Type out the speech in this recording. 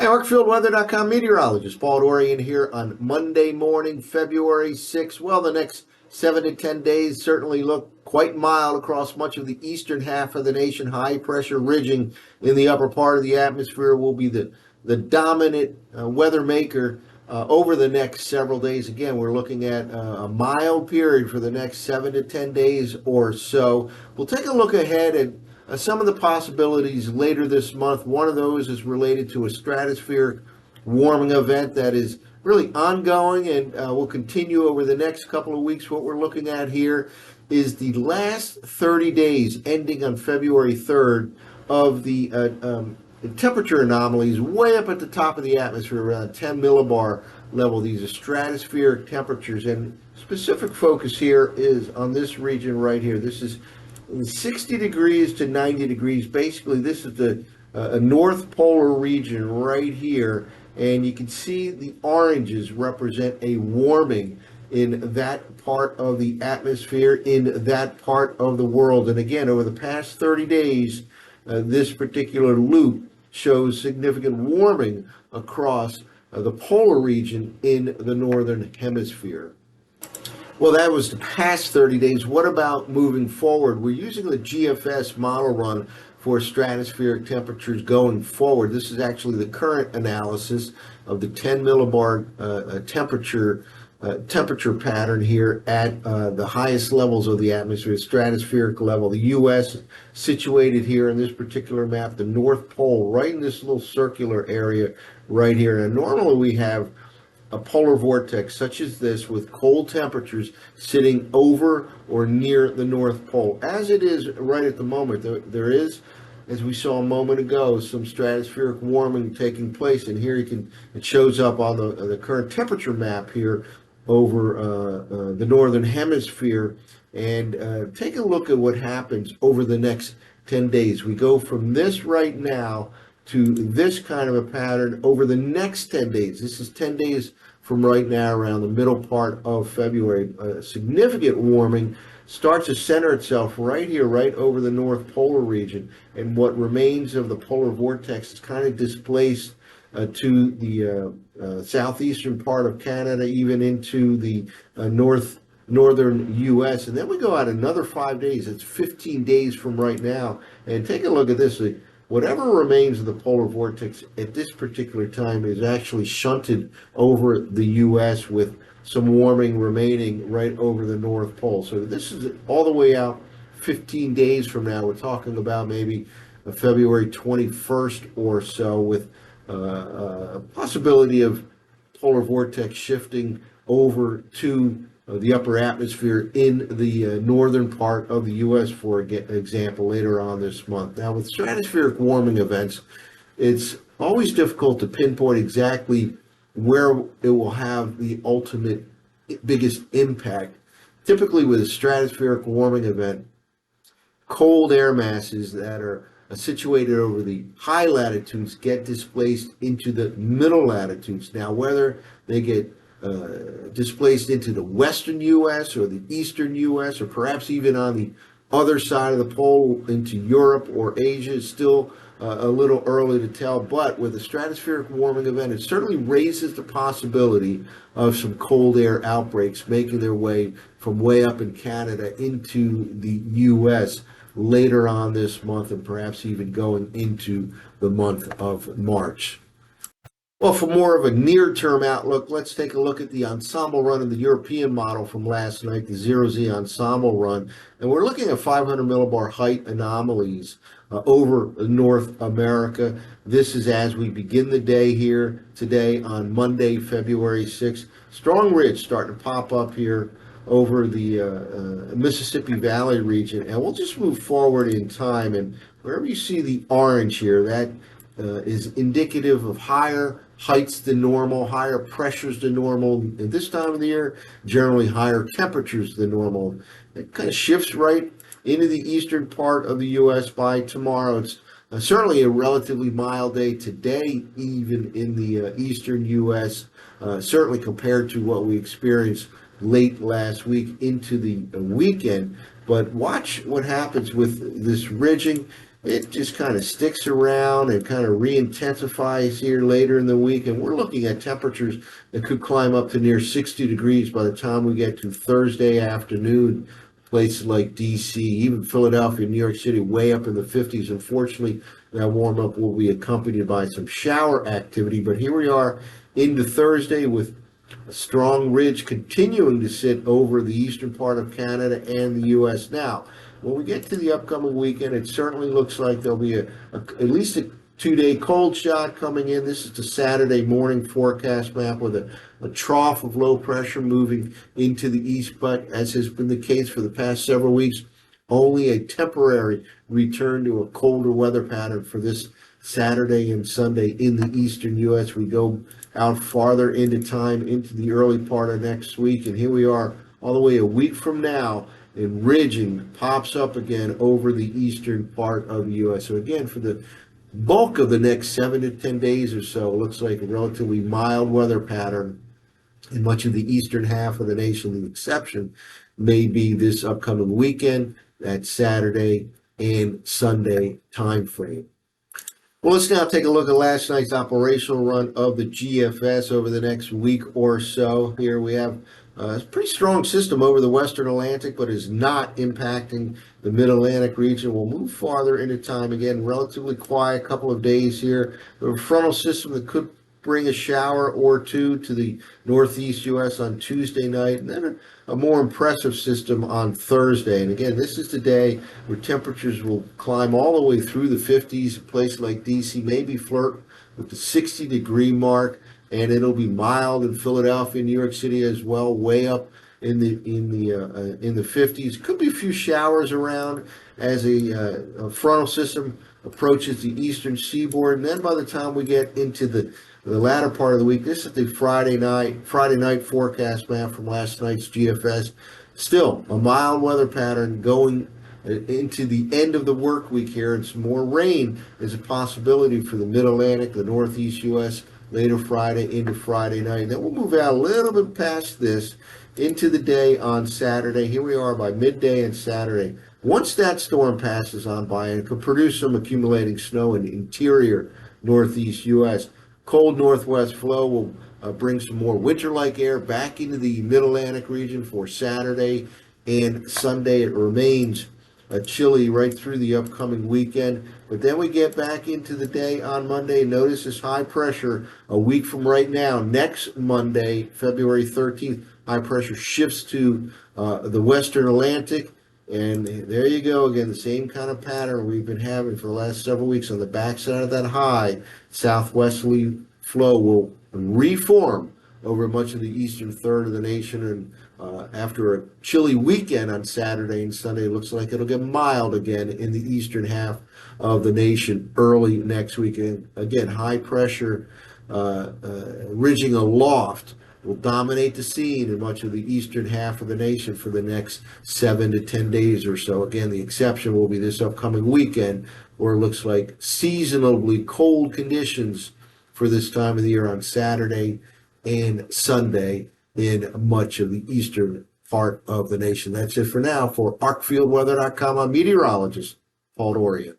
Arcfieldweather.com meteorologist Paul Dorian here on Monday morning, February 6th. Well, the next 7 to 10 days certainly look quite mild across much of the eastern half of the nation. High pressure ridging in the upper part of the atmosphere will be the dominant weather maker over the next several days. Again, we're looking at a mild period for the next 7 to 10 days or so. We'll take a look ahead at some of the possibilities later this month. One of those is related to a stratospheric warming event that is really ongoing and will continue over the next couple of weeks. What we're looking at here is the last 30 days ending on February 3rd of the temperature anomalies way up at the top of the atmosphere, around 10 millibar level. These are stratospheric temperatures, and specific focus here is on this region right here. This is 60 degrees to 90 degrees. Basically, this is the north polar region right here, and you can see the oranges represent a warming in that part of the atmosphere, in that part of the world. And again, over the past 30 days, this particular loop shows significant warming across the polar region in the northern hemisphere. Well, that was the past 30 days. What about moving forward? We're using the GFS model run for stratospheric temperatures going forward. This is actually the current analysis of the 10 millibar temperature pattern here at the highest levels of the atmosphere, stratospheric level. The U.S. situated here in this particular map, the North Pole, right in this little circular area right here. And normally we have a polar vortex such as this with cold temperatures sitting over or near the North Pole. As it is right at the moment, there is, as we saw a moment ago, some stratospheric warming taking place, and here it shows up on the current temperature map here over the northern hemisphere. And take a look at what happens over the next 10 days. We go from this right now to this kind of a pattern over the next 10 days. This is 10 days from right now, around the middle part of February. Significant warming starts to center itself right here, right over the North Polar region. And what remains of the polar vortex is kind of displaced to the southeastern part of Canada, even into the northern U.S. And then we go out another 5 days. It's 15 days from right now. And take a look at this. Whatever remains of the polar vortex at this particular time is actually shunted over the U.S. with some warming remaining right over the North Pole. So this is all the way out 15 days from now. We're talking about maybe February 21st or so, with a possibility of polar vortex shifting over to the upper atmosphere in the northern part of the U.S., for example, later on this month. Now, with stratospheric warming events, it's always difficult to pinpoint exactly where it will have the ultimate biggest impact. Typically, with a stratospheric warming event, cold air masses that are situated over the high latitudes get displaced into the middle latitudes. Now, whether they get displaced into the western U.S. or the eastern U.S. or perhaps even on the other side of the pole into Europe or Asia is still a little early to tell. But with a stratospheric warming event, it certainly raises the possibility of some cold air outbreaks making their way from way up in Canada into the U.S. later on this month, and perhaps even going into the month of March. Well, for more of a near-term outlook, let's take a look at the ensemble run of the European model from last night, the 0Z ensemble run. And we're looking at 500 millibar height anomalies over North America. This is as we begin the day here today on Monday, February 6th. Strong ridge starting to pop up here over the Mississippi Valley region. And we'll just move forward in time. And wherever you see the orange here, that is indicative of higher heights than normal, higher pressures than normal. At this time of the year, generally higher temperatures than normal. It kind of shifts right into the eastern part of the U.S. by tomorrow. It's certainly a relatively mild day today, even in the eastern U.S., certainly compared to what we experienced late last week into the weekend. But watch what happens with this ridging. it just kind of sticks around and kind of re-intensifies here later in the week. And we're looking at temperatures that could climb up to near 60 degrees by the time we get to Thursday afternoon. Places like DC, even Philadelphia, New York City, way up in the 50s. Unfortunately, that warm up will be accompanied by some shower activity. But here we are into Thursday with a strong ridge continuing to sit over the eastern part of Canada and the U.S. Now, when we get to the upcoming weekend, it certainly looks like there'll be at least a 2 day cold shot coming in. This is the Saturday morning forecast map with a trough of low pressure moving into the east, but as has been the case for the past several weeks, only a temporary return to a colder weather pattern for this Saturday and Sunday in the eastern U.S. We go out farther into time into the early part of next week, and here we are all the way a week from now, and ridging pops up again over the eastern part of the U.S. So again, for the bulk of the next 7 to 10 days or so, it looks like a relatively mild weather pattern in much of the eastern half of the nation. The exception may be this upcoming weekend, that Saturday and Sunday time frame. Well, let's now take a look at last night's operational run of the GFS over the next week or so. Here we have a pretty strong system over the western Atlantic, but is not impacting the mid-Atlantic region. We'll move farther into time. Again, relatively quiet couple of days here. The frontal system that could bring a shower or two to the northeast U.S. on Tuesday night, and then a more impressive system on Thursday. And again, this is the day where temperatures will climb all the way through the 50s. A place like DC maybe flirt with the 60-degree mark, and it'll be mild in Philadelphia, New York City as well, way up in the 50s. Could be a few showers around as a frontal system approaches the eastern seaboard, and then by the time we get into the latter part of the week, this is the Friday night forecast map from last night's GFS. Still a mild weather pattern going into the end of the work week here, and some more rain is a possibility for the mid-Atlantic, the northeast U.S. later Friday into Friday night. And then we'll move out a little bit past this into the day on Saturday. Here we are by midday on Saturday. Once that storm passes on by, and it could produce some accumulating snow in the interior northeast U.S., cold northwest flow will bring some more winter-like air back into the mid-Atlantic region for Saturday and Sunday. It remains chilly right through the upcoming weekend. But then we get back into the day on Monday. Notice this high pressure a week from right now. Next Monday, February 13th, high pressure shifts to the western Atlantic. And there you go again, the same kind of pattern we've been having for the last several weeks. On the backside of that high, southwesterly flow will reform over much of the eastern third of the nation. And after a chilly weekend on Saturday and Sunday, it looks like it'll get mild again in the eastern half of the nation early next week. And again, high pressure ridging aloft will dominate the scene in much of the eastern half of the nation for the next 7 to 10 days or so. Again, the exception will be this upcoming weekend, where it looks like seasonably cold conditions for this time of the year on Saturday and Sunday in much of the eastern part of the nation. That's it for now. For ArcfieldWeather.com, I'm meteorologist Paul Dorian.